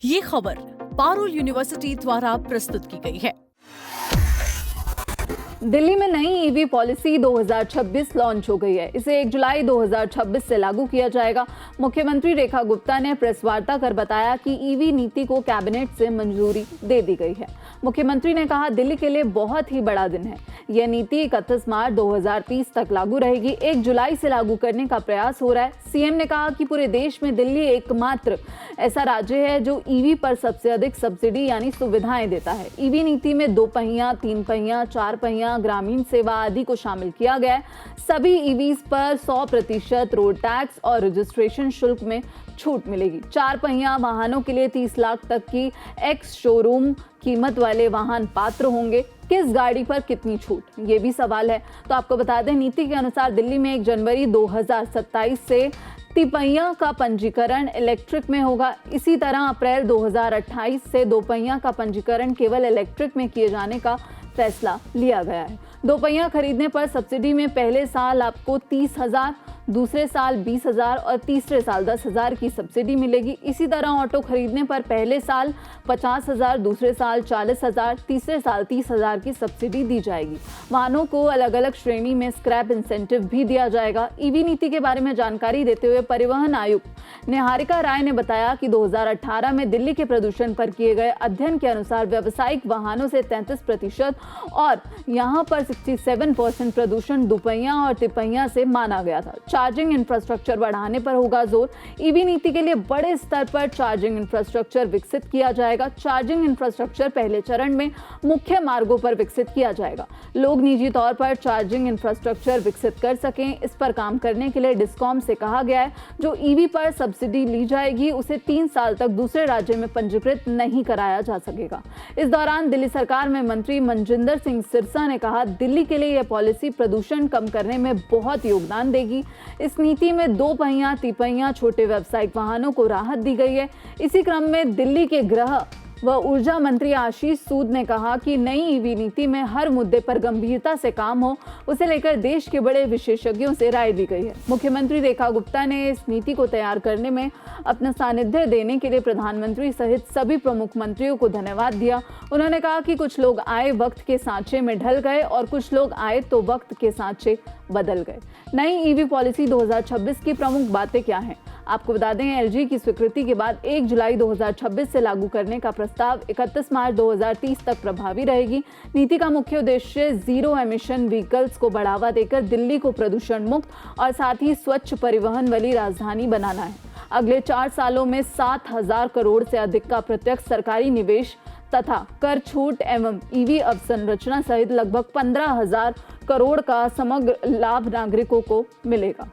ये खबर पारुल यूनिवर्सिटी द्वारा प्रस्तुत की गई है। दिल्ली में नई ईवी पॉलिसी 2026 लॉन्च हो गई है। इसे 1 जुलाई 2026 से लागू किया जाएगा। मुख्यमंत्री रेखा गुप्ता ने प्रेस वार्ता कर बताया कि ईवी नीति को कैबिनेट से मंजूरी दे दी गई है। मुख्यमंत्री ने कहा, दिल्ली के लिए बहुत ही बड़ा दिन है। यह नीति 31 मार्च 2030 तक लागू रहेगी। 1 जुलाई से लागू करने का प्रयास हो रहा है। सीएम ने कहा कि पूरे देश में दिल्ली एकमात्र ऐसा राज्य है जो ईवी पर सबसे अधिक सब्सिडी यानी सुविधाएं देता है। ईवी नीति में 2 पहिया, 3 पहिया, 4 पहिया, ग्रामीण सेवा आदि को शामिल किया गया है। सभी ईवीज पर 100% रोड टैक्स और रजिस्ट्रेशन शुल्क में छूट मिलेगी। 4 पहिया वाहनों के लिए 30 लाख तक की एक्स शोरूम कीमत वाले वाहन पात्र होंगे। किस गाड़ी पर कितनी छूट, ये भी सवाल है। तो आपको बता दें, नीति के अनुसार दिल्ली में 1 जनवरी 2027 से तिपहिया का पंजीकरण इलेक्ट्रिक में होगा। इसी तरह अप्रैल 2028 से 2 पहिया का पंजीकरण केवल इलेक्ट्रिक में किए जाने का फैसला लिया गया है। 2 पहिया खरीदने पर सब्सिडी में पहले साल आपको 30,000, दूसरे साल 20,000 और तीसरे साल 10,000 की सब्सिडी मिलेगी। इसी तरह ऑटो खरीदने पर पहले साल 50,000, दूसरे साल 40,000, तीसरे साल 30,000 की सब्सिडी दी जाएगी। वाहनों को अलग अलग श्रेणी में स्क्रैप इंसेंटिव भी दिया जाएगा। ईवी नीति के बारे में जानकारी देते हुए परिवहन आयुक्त निहारिका राय ने बताया कि 2018 में दिल्ली के प्रदूषण पर किए गए अध्ययन के अनुसार व्यावसायिक वाहनों से 33% और यहाँ पर 67% प्रदूषण दुपहिया और तिपहिया से माना गया था। चार्जिंग इंफ्रास्ट्रक्चर बढ़ाने पर होगा जोर। ईवी नीति के लिए बड़े स्तर पर चार्जिंग इंफ्रास्ट्रक्चर विकसित किया जाएगा। चार्जिंग इंफ्रास्ट्रक्चर पहले चरण में मुख्य मार्गों पर विकसित किया जाएगा। लोग निजी तौर पर चार्जिंग इंफ्रास्ट्रक्चर विकसित कर सकें, इस पर काम करने के लिए डिस्कॉम से कहा गया है। जो ईवी पर सब्सिडी ली जाएगी उसे 3 साल तक दूसरे राज्य में पंजीकृत नहीं कराया जा सकेगा। इस दौरान दिल्ली सरकार में मंत्री मनजिंदर सिंह सिरसा ने कहा, दिल्ली के लिए यह पॉलिसी प्रदूषण कम करने में बहुत योगदान देगी। इस नीति में 2 पहिया, तिपहिया, छोटे व्यावसायिक वाहनों को राहत दी गई है। इसी क्रम में दिल्ली के गृह व ऊर्जा मंत्री आशीष सूद ने कहा कि नई ईवी नीति में हर मुद्दे पर गंभीरता से काम हो, उसे लेकर देश के बड़े विशेषज्ञों से राय ली गई है। मुख्यमंत्री रेखा गुप्ता ने इस नीति को तैयार करने में अपना सानिध्य देने के लिए प्रधानमंत्री सहित सभी प्रमुख मंत्रियों को धन्यवाद दिया। उन्होंने कहा कि कुछ लोग आए वक्त के सांचे में ढल गए और कुछ लोग आए तो वक्त के सांचे बदल गए। नई ईवी पॉलिसी 2026 की प्रमुख बातें क्या हैं? आपको बता दें, एलजी की स्वीकृति के बाद 1 जुलाई 2026 से लागू करने का प्रस्ताव 31 मार्च 2030 तक प्रभावी रहेगी। नीति का मुख्य उद्देश्य जीरो एमिशन व्हीकल्स को बढ़ावा देकर दिल्ली को प्रदूषण मुक्त और साथ ही स्वच्छ परिवहन वाली राजधानी बनाना है। अगले 4 सालों में 7,000 करोड़ से अधिक का प्रत्यक्ष सरकारी निवेश तथा कर छूट एवं ईवी अवसंरचना सहित लगभग 15,000 करोड़ का समग्र लाभ नागरिकों को मिलेगा।